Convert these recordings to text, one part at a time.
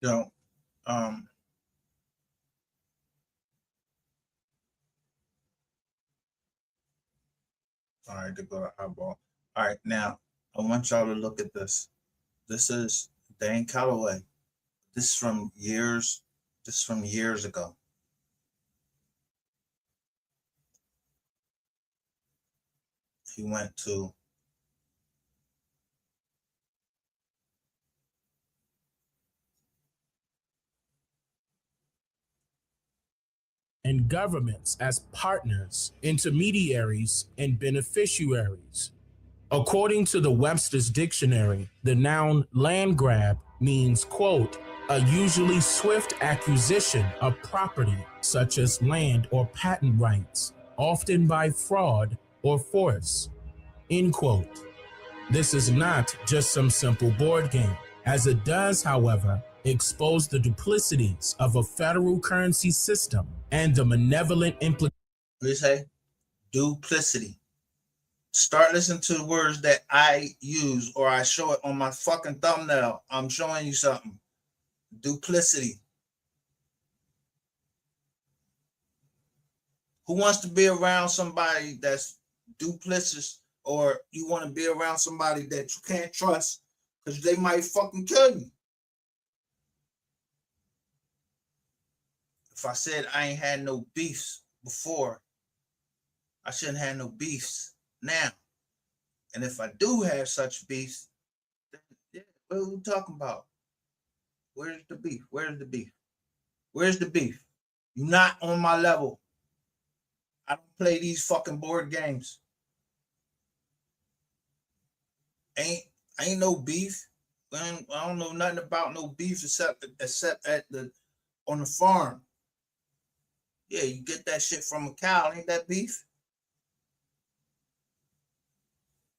You know, um, all right, to go to eyeball. All right, now I want y'all to look at this. This is Dan Calloway. This is from years. This is from years ago. He went to and governments as partners, intermediaries, and beneficiaries. According to the Webster's Dictionary, the noun land grab means, quote, a usually swift acquisition of property such as land or patent rights, often by fraud or force, end quote. This is not just some simple board game, as it does, however, expose the duplicities of a federal currency system and the malevolent implications. What do you say? Duplicity. Start listening to the words that I use or I show it on my fucking thumbnail. I'm showing you something. Duplicity. Who wants to be around somebody that's duplicitous, or you want to be around somebody that you can't trust because they might fucking kill you? If I said I ain't had no beefs before, I shouldn't have no beefs now. And if I do have such beefs, then yeah, what are we talking about? Where's the beef? Where's the beef? Where's the beef? You're not on my level. I don't play these fucking board games. Ain't no beef. I don't know nothing about no beef except at the on the farm. Yeah, you get that shit from a cow. Ain't that beef?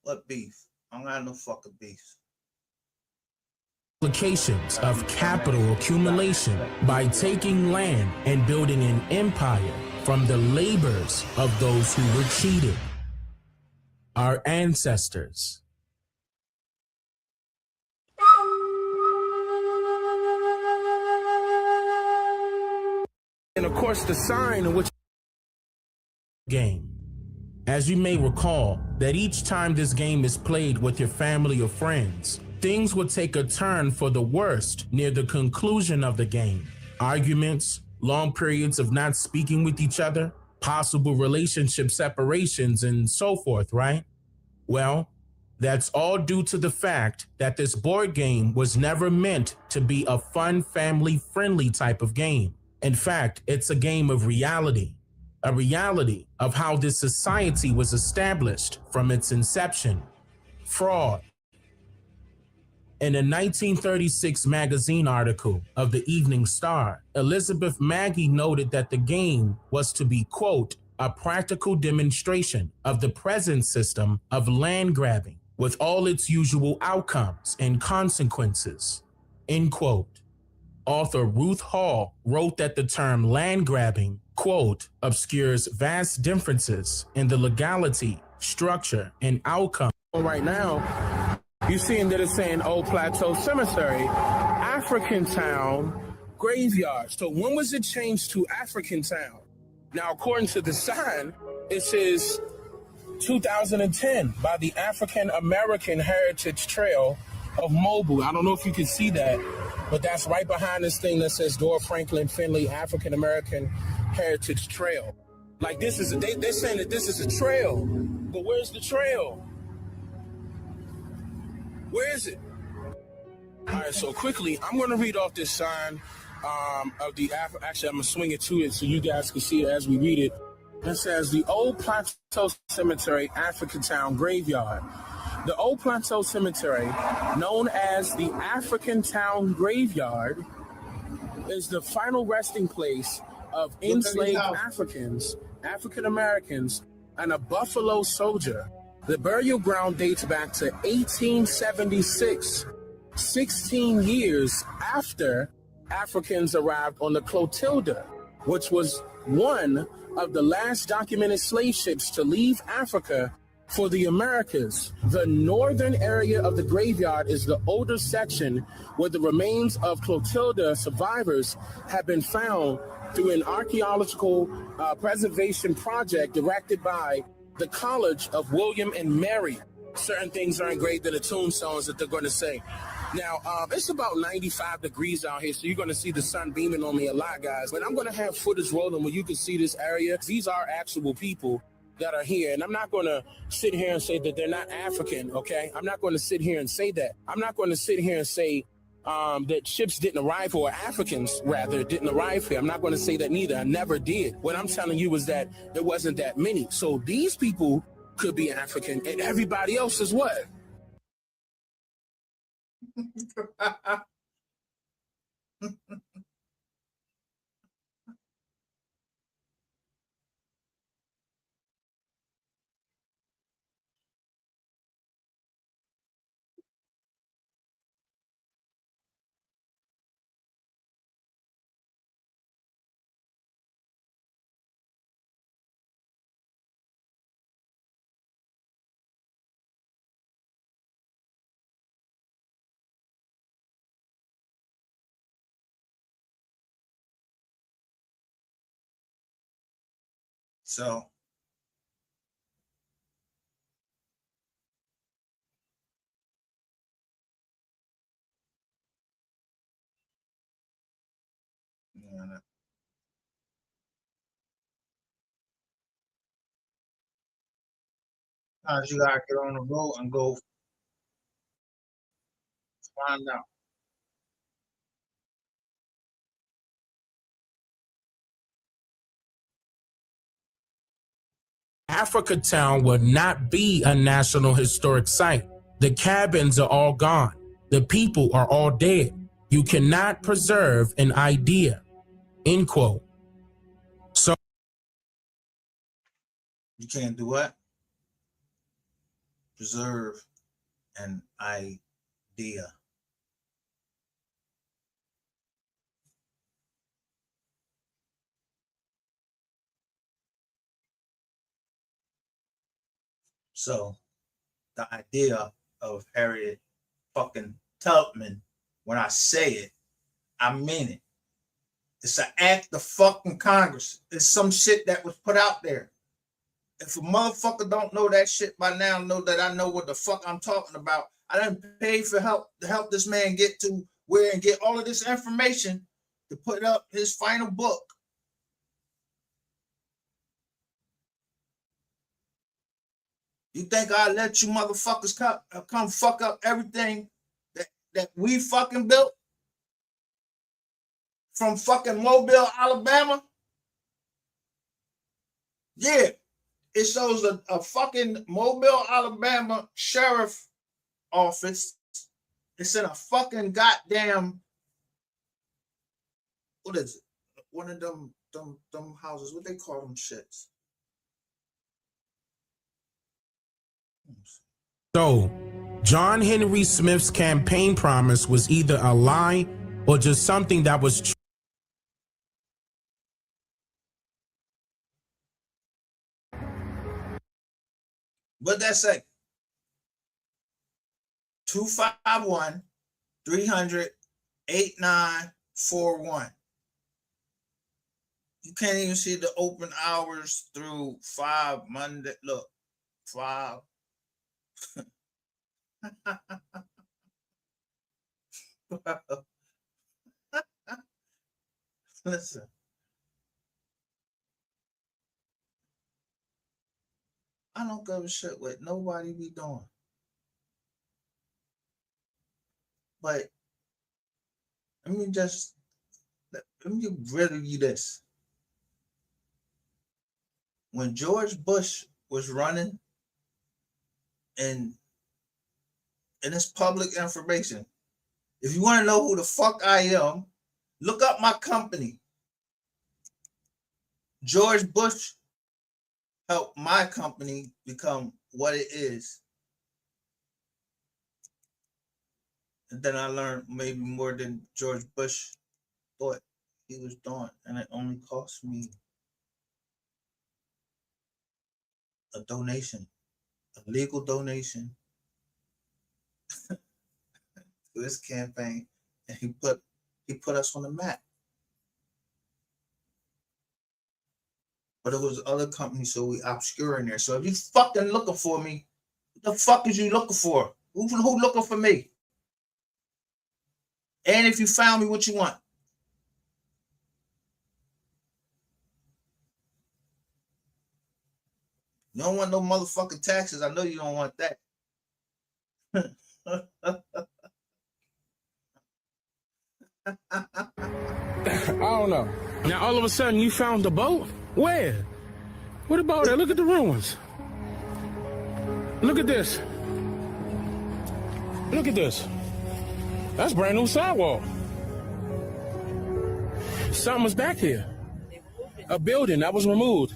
What beef? I don't got no fucking beef. Implications of capital accumulation by taking land and building an empire from the labors of those who were cheated. Our ancestors. And of course, the sign in which game. As you may recall, that each time this game is played with your family or friends, things will take a turn for the worst near the conclusion of the game. Arguments, long periods of not speaking with each other, possible relationship separations, and so forth, right? Well, that's all due to the fact that this board game was never meant to be a fun, family-friendly type of game. In fact, it's a game of reality. A reality of how this society was established from its inception. Fraud. In a 1936 magazine article of the Evening Star, Elizabeth Maggie noted that the game was to be, quote, a practical demonstration of the present system of land grabbing with all its usual outcomes and consequences, end quote. Author Ruth Hall wrote that the term land grabbing, quote, obscures vast differences in the legality, structure, and outcome. Right now, you're seeing that it's saying Old Plateau Cemetery, African Town, Graveyard. So when was it changed to African Town? Now, according to the sign, it says 2010 by the African American Heritage Trail of Mobile. I don't know if you can see that, but that's right behind this thing that says Dora Franklin Finley African American Heritage Trail. Like this is they're saying that this is a trail, but where's the trail? Where is it? All right, so quickly, I'm going to read off this sign of the actually I'm going to swing it to it so you guys can see it as we read it. It says the Old Plateau Cemetery, African Town Graveyard. The Old Plateau Cemetery, known as the African Town Graveyard, is the final resting place of enslaved Africans, African Americans, and a Buffalo Soldier. The burial ground dates back to 1876, 16 years after Africans arrived on the Clotilda, which was one of the last documented slave ships to leave Africa For the Americas, the northern area of the graveyard is the older section where the remains of Clotilda survivors have been found through an archaeological preservation project directed by the College of William and Mary. Certain things are engraved in the tombstones that they're going to say. Now, it's about 95 degrees out here, so you're going to see the sun beaming on me a lot, guys. But I'm going to have footage rolling where you can see this area. These are actual people that are here. And I'm not going to sit here and say that they're not African, okay? I'm not going to sit here and say that. I'm not going to sit here and say that ships didn't arrive, or Africans, rather, didn't arrive here. I'm not going to say that neither. I never did. What I'm telling you is that there wasn't that many. So these people could be African, and everybody else is what? So yeah, you gotta get on the road and go find out. Africa Town will not be a National Historic Site. The cabins are all gone. The people are all dead. You cannot preserve an idea. End quote. So You can't do what? Preserve an idea. So the idea of Harriet fucking Tubman, when I say it, I mean it. It's an act of fucking Congress. It's some shit that was put out there. If a motherfucker don't know that shit by now, know that I know what the fuck I'm talking about. I done paid for help to help this man get to where and get all of this information to put up his final book. You think I let you motherfuckers come fuck up everything that we fucking built from fucking Mobile, Alabama? Yeah, it shows a fucking Mobile, Alabama sheriff office. It's in a fucking goddamn, what is it? One of them houses. What they call them shits? So, John Henry Smith's campaign promise was either a lie or just something that was true. What'd that say? 251-300-8941. You can't even see the open hours through 5 Monday. Look, 5. Listen. I don't give a shit what nobody be doing. But let me really you this. When George Bush was running, and it's public information. If you want to know who the fuck I am, look up my company. George Bush helped my company become what it is. And then I learned maybe more than George Bush thought he was doing. And it only cost me a donation a legal donation to this campaign, and he put us on the map. But it was other companies, so we obscure in there. So if you fucking looking for me, what the fuck is you looking for? Who looking for me? And if you found me, what you want? You don't want no motherfucking taxes. I know you don't want that. I don't know. Now all of a sudden you found the boat? Where? What about it? Look at the ruins. Look at this. Look at this. That's brand new sidewalk. Something was back here. A building that was removed.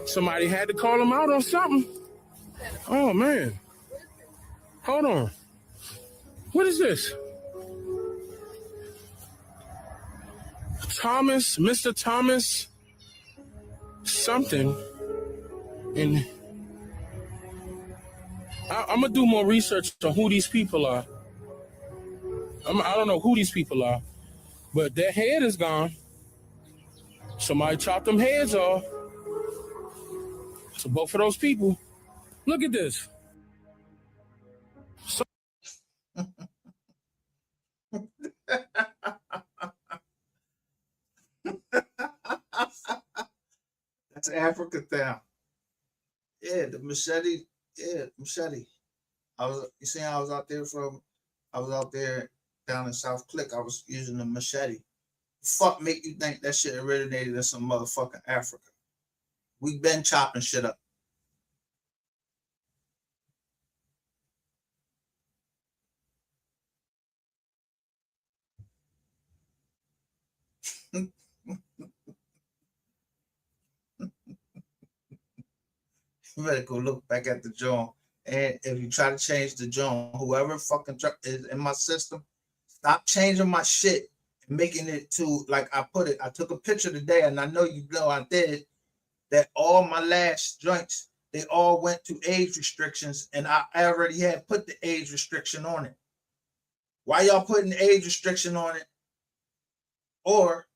Somebody had to call them out on something. Oh man. Hold on. What is this? Thomas, Mr. Thomas, something. And I'm gonna do more research on who these people are. I don't know who these people are, but their head is gone. Somebody chopped them heads off. So both of those people, look at this. So That's Africa town. Yeah, the machete. Yeah, machete. I was out there down in South Click. I was using the machete. Fuck make you think that shit originated in some motherfucking Africa? We've been chopping shit up. You better go look back at the joint. And if you try to change the joint, whoever fucking is in my system, stop changing my shit and making it to like I put it. I took a picture today, and I know you know I did. That all my last joints, they all went to age restrictions, and I already had put the age restriction on it. Why y'all putting the age restriction on it? Or,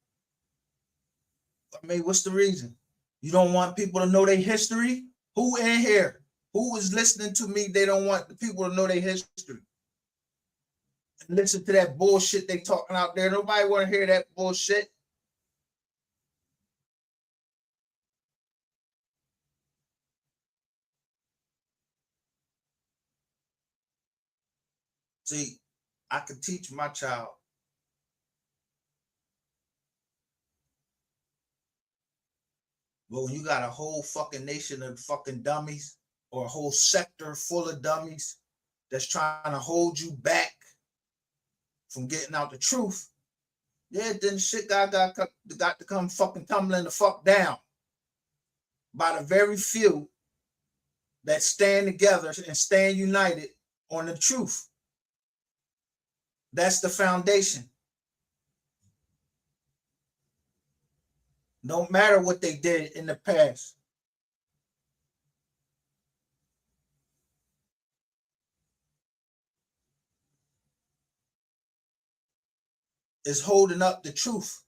I mean, what's the reason? You don't want people to know their history? Who in here? Who is listening to me? They don't want the people to know their history. And listen to that bullshit they talking out there. Nobody want to hear that bullshit. See, I could teach my child. But when you got a whole fucking nation of fucking dummies, or a whole sector full of dummies that's trying to hold you back from getting out the truth, yeah, then shit got to come fucking tumbling the fuck down by the very few that stand together and stand united on the truth. That's the foundation. No matter what they did in the past. Is holding up the truth.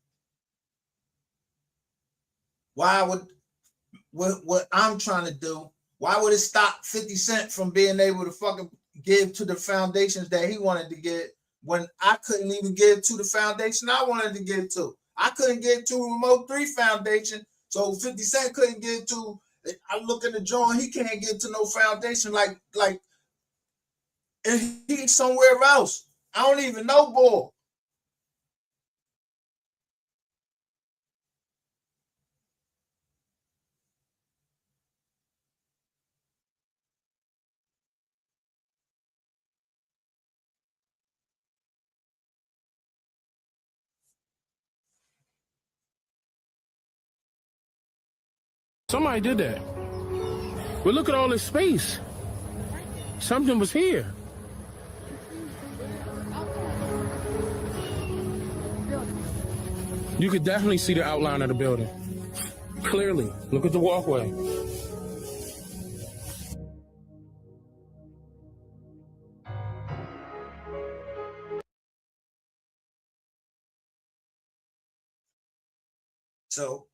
Why would what I'm trying to do, why would it stop 50 Cent from being able to fucking give to the foundations that he wanted to give when I couldn't even give to the foundation I wanted to give to? I couldn't get to Remote 3 Foundation, so 50 Cent couldn't get to. I look at the joint, he can't get to no foundation like and he's somewhere else. I don't even know, boy. somebody did that. But look at all this space. Something was here. You could definitely see the outline of the building. Clearly. Look at the walkway. So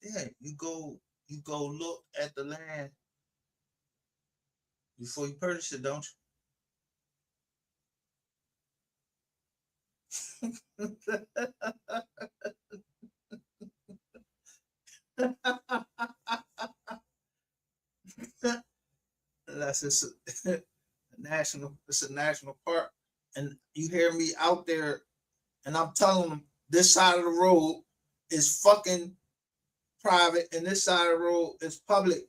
yeah, you go look at the land before you purchase it, don't you? That's just a national. It's a national park, and you hear me out there, and I'm telling them this side of the road is fucking private, and this side of the road is public.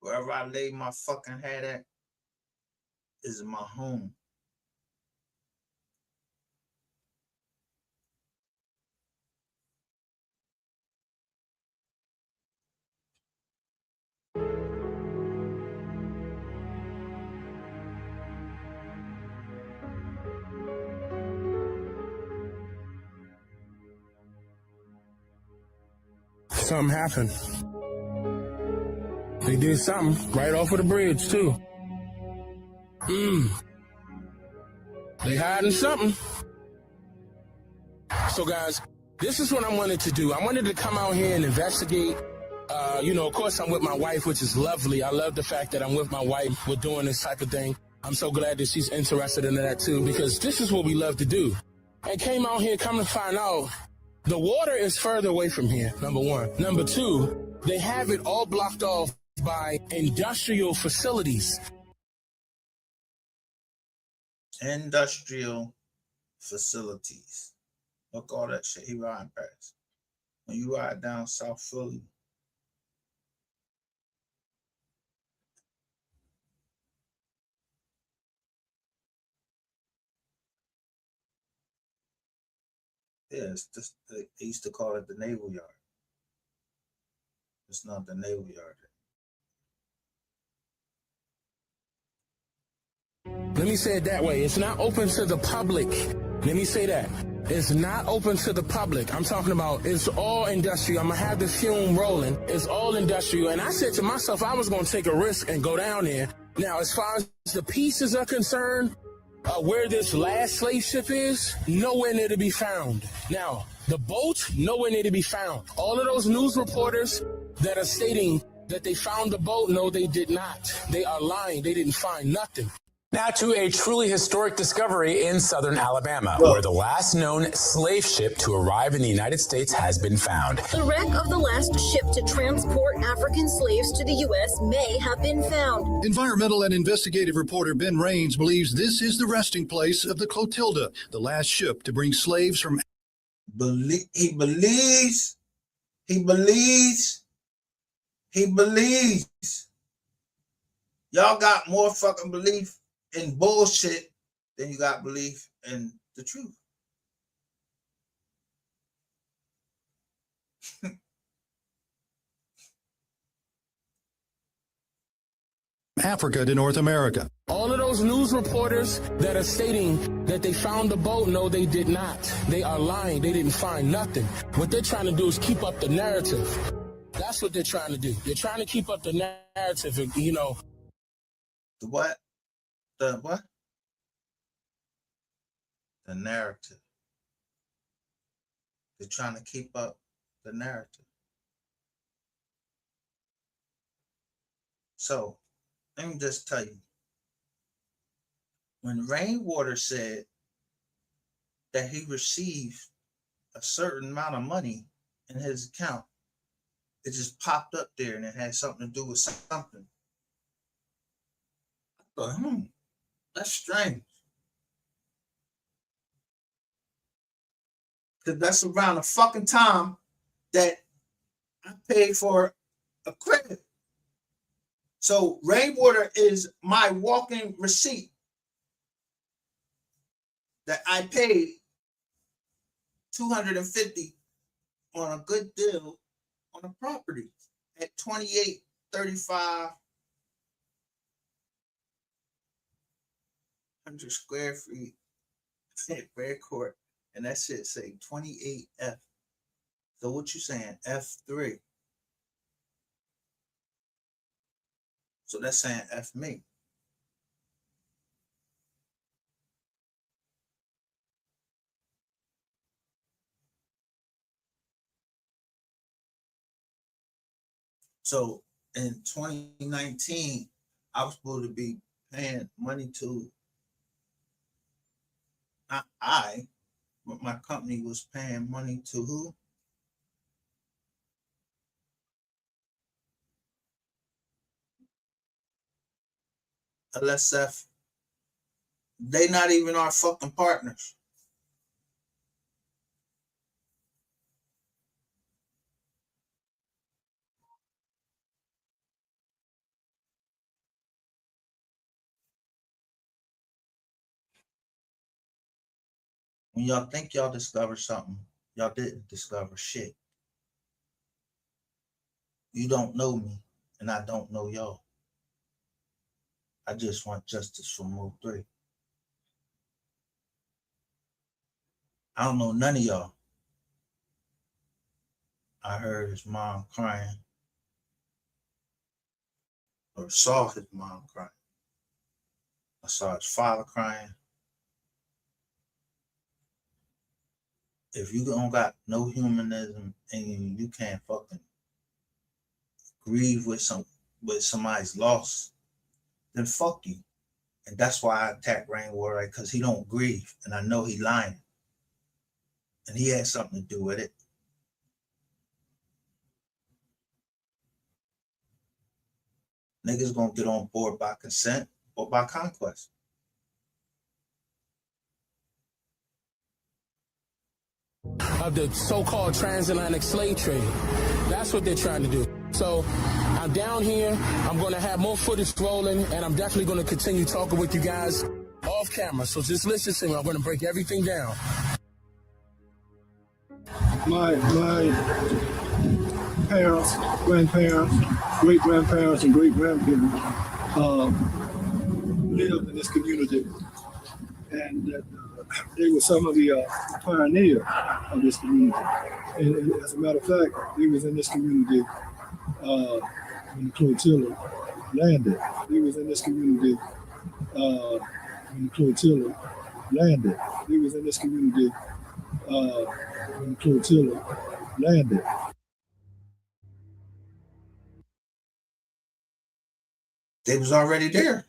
Wherever I lay my fucking head at is my home. Something happened. They did something right off of the bridge, too. They hiding something. So, guys, this is what I wanted to do. I wanted to come out here and investigate. Of course, I'm with my wife, which is lovely. I love the fact that I'm with my wife. We're doing this type of thing. I'm so glad that she's interested in that, too, because this is what we love to do. And came out here, come to find out, the water is further away from here, number one. Number two, they have it all blocked off by industrial facilities. Industrial facilities. Look, all that shit he riding past. When you ride down South Philly, yeah, it's just they used to call it the Naval Yard. It's not the Naval Yard. Let me say it that way. It's not open to the public. Let me say that. It's not open to the public. I'm talking about it's all industrial. I'm going to have the fume rolling. It's all industrial. And I said to myself, I was going to take a risk and go down there. Now, as far as the pieces are concerned, where this last slave ship is, nowhere near to be found. Now, the boat, nowhere near to be found. All of those news reporters that are stating that they found the boat, no, they did not. They are lying. They didn't find nothing. Now to a truly historic discovery in southern Alabama, where the last known slave ship to arrive in the United States has been found. The wreck of the last ship to transport African slaves to the U.S. may have been found. Environmental and investigative reporter Ben Raines believes this is the resting place of the Clotilda, the last ship to bring slaves from... He believes. Y'all got more fucking belief in bullshit than you got belief in the truth. Africa to North America. All of those news reporters that are stating that they found the boat, no, they did not. They are lying. They didn't find nothing. What they're trying to do is keep up the narrative. That's what they're trying to do. They're trying to keep up the narrative, The what? The what? The narrative. They're trying to keep up the narrative. So, let me just tell you. When Rainwater said that he received a certain amount of money in his account, it just popped up there and it had something to do with something. I thought, that's strange. Because that's around the fucking time that I paid for a credit. So Rainwater is my walking receipt. that I paid $250 on a good deal on a property at 2835 100 square feet at Fair Court, and that shit say 28F. So what you saying? F3. So that's saying F me. So in 2019, I was supposed to be paying money to, not I, but my company was paying money to who? LSF. They not even our fucking partners. When y'all think y'all discovered something, y'all didn't discover shit. You don't know me, and I don't know y'all. I just want justice for Move 3. I don't know none of y'all. I heard his mom crying, or saw his mom crying. I saw his father crying. If you don't got no humanism and you can't fucking grieve with somebody's loss, then fuck you. And that's why I attack Rainwater, because he don't grieve, and I know he lying, and he had something to do with it. Niggas gonna get on board by consent or by conquest. Of the so-called transatlantic slave trade. That's what they're trying to do. So I'm down here. I'm going to have more footage rolling, and I'm definitely going to continue talking with you guys off camera. So just listen to me. I'm going to break everything down. My parents, grandparents, great-grandparents, and great-grandparents lived in this community, and they were some of the pioneers of this community. And as a matter of fact, they was in this community when the flotilla landed. They was in this community when the flotilla landed. They was in this community when the flotilla landed. They was already there.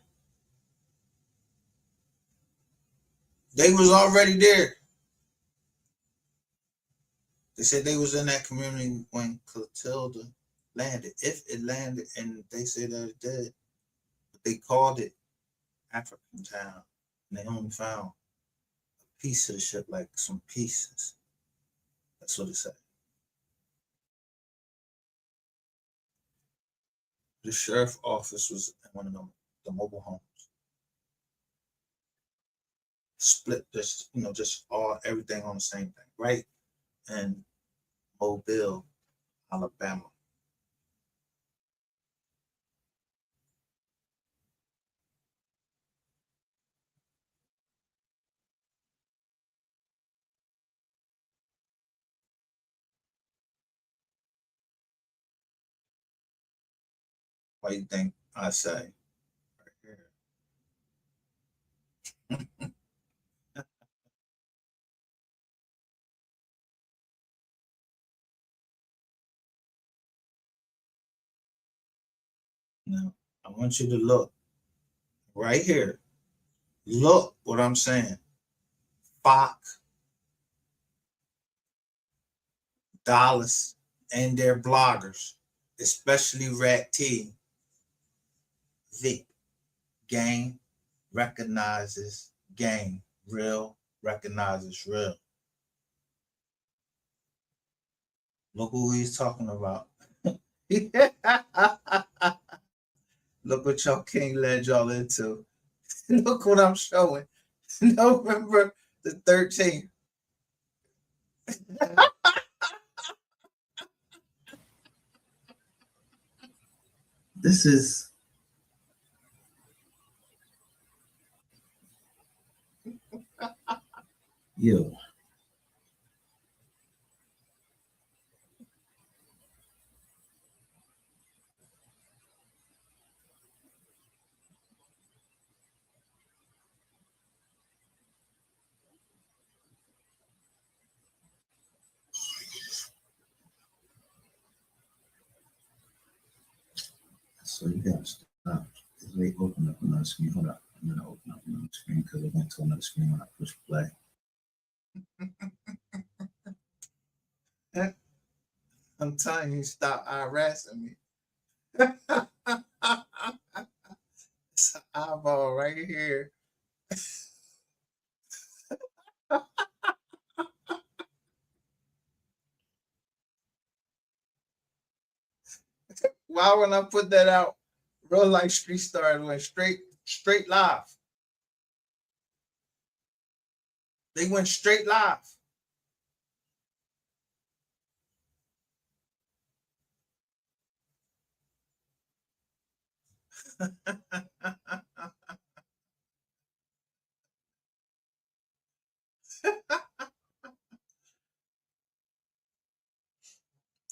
They was already there. They said they was in that community when Clotilda landed. If it landed, and they said that it did, but they called it African Town, and they only found a piece of the ship, like some pieces. That's what it said. The sheriff office was in one of the mobile homes. Split this, just everything on the same thing, right? And Mobile, Alabama. What do you think I say? Right here. Now, I want you to look right here. Look what I'm saying. Fox, Dallas, and their bloggers, especially Rat T, Vic, game recognizes game. Real recognizes real. Look who he's talking about. Look what y'all King led y'all into. Look what I'm showing. November The 13th. This is yo. So you gotta stop. They open up another screen. Hold up. I'm gonna open up another screen because it went to another screen when I push play. I'm telling you, stop harassing me. It's an eyeball right here. Why when I put that out, Real Life Street Stars went straight live. They went straight live.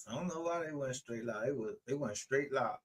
I don't know why they went straight live. They went straight live.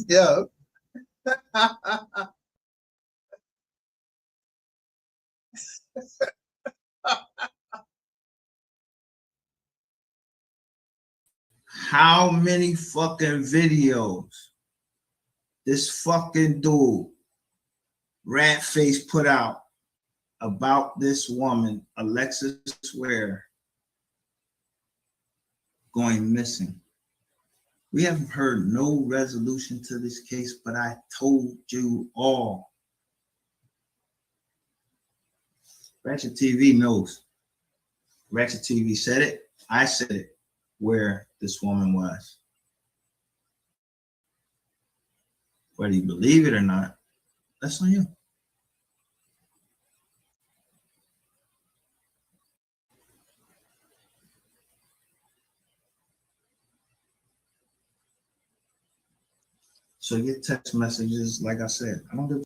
Yeah. How many fucking videos this fucking dude, Ratface, put out about this woman, Alexis Ware, going missing? We haven't heard no resolution to this case, but I told you all. Ratchet TV knows. Ratchet TV said it. I said it, where this woman was. Whether you believe it or not, that's on you. So your text messages, like I said, I don't give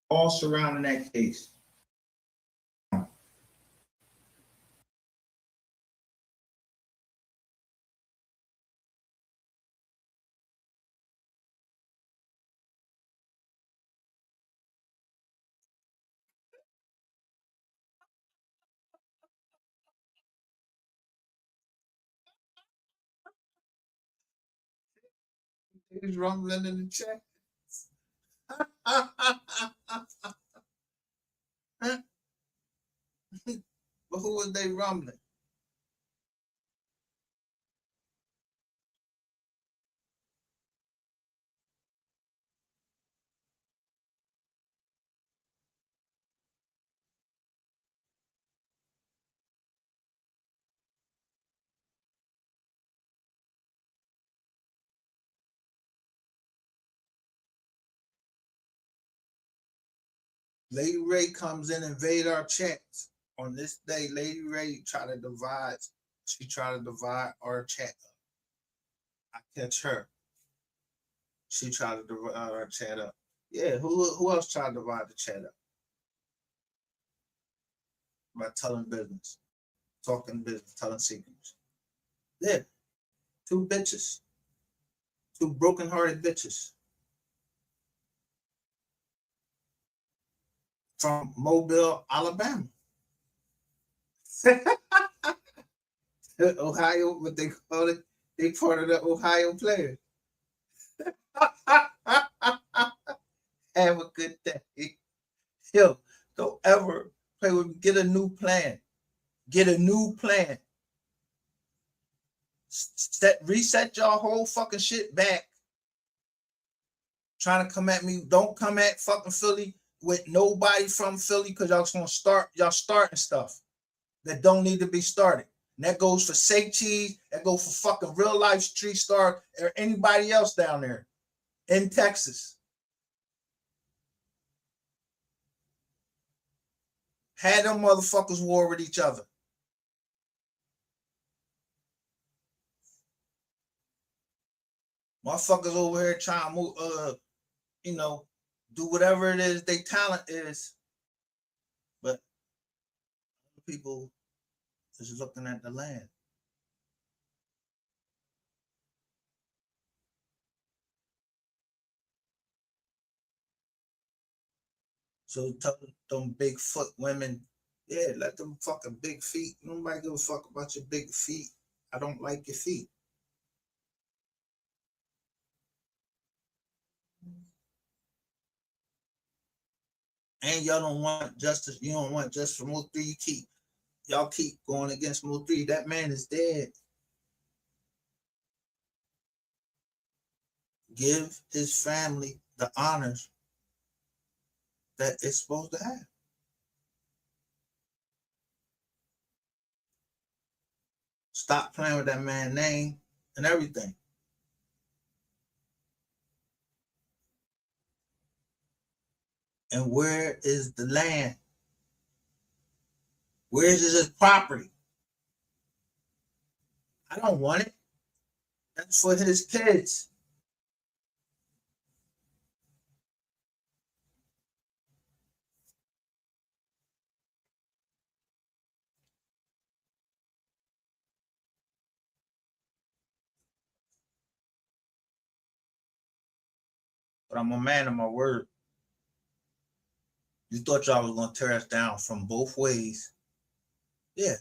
all surrounding that case. He's rumbling in the chat. But who was they rumbling? Lady Ray comes in and invade our chats. On this day, Lady Ray tried to divide. She tried to divide our chat. I catch her. She tried to divide our chat up. Yeah, who else tried to divide the chat up? By telling business, talking business, telling secrets. Yeah, two bitches. Two broken-hearted bitches. From Mobile, Alabama. Ohio, what they call it, they part of the Ohio players. Have a good day. Yo, don't ever play with me. Get a new plan. Get a new plan. Reset your whole fucking shit back. Trying to come at me. Don't come at fucking Philly with nobody from Philly, because y'all starting stuff that don't need to be started. And that goes for Say Cheese, that goes for fucking Real Life Street Star, or anybody else down there in Texas. Had them motherfuckers war with each other. Motherfuckers over here trying to move, do whatever it is their talent is. But people is looking at the land. So tell them big foot women, yeah, let them fucking big feet. Nobody give a fuck about your big feet. I don't like your feet. And y'all don't want justice. You don't want justice for Mo 3. Y'all keep going against Mo 3. That man is dead. Give his family the honors that it's supposed to have. Stop playing with that man's name and everything. And where is the land? Where is his property? I don't want it. That's for his kids. But I'm a man of my word. You thought y'all was gonna tear us down from both ways. Yeah.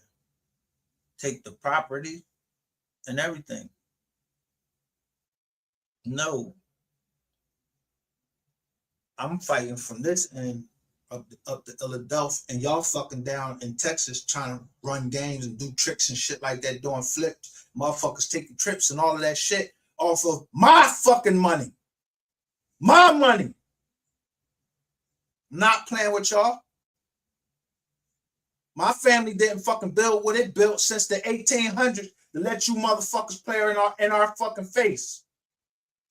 Take the property and everything. No. I'm fighting from this end up to Philadelphia, and y'all fucking down in Texas trying to run games and do tricks and shit like that, doing flips. Motherfuckers taking trips and all of that shit off of my fucking money. My money. Not playing with y'all. My family didn't fucking build what it built since the 1800s to let you motherfuckers play in our fucking face.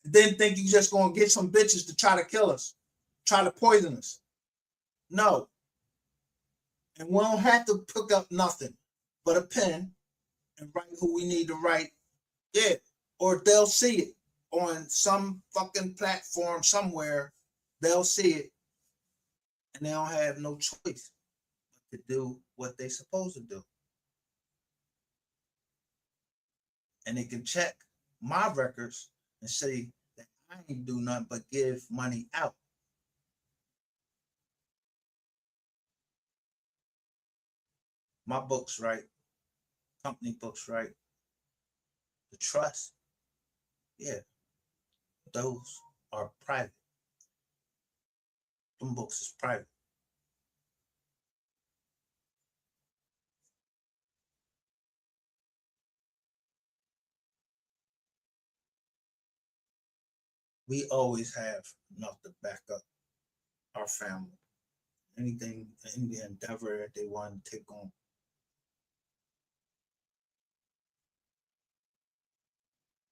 Then think you just gonna get some bitches to try to kill us, try to poison us. No. And we don't have to pick up nothing but a pen and write who we need to write. Yeah. Or they'll see it on some fucking platform somewhere. They'll see it. And they don't have no choice to do what they supposed to do. And they can check my records and say that I ain't do nothing but give money out. My books right, company books right, the trust, yeah, those are private. Them books is private. We always have enough to back up our family. Anything, any endeavor that they want to take on.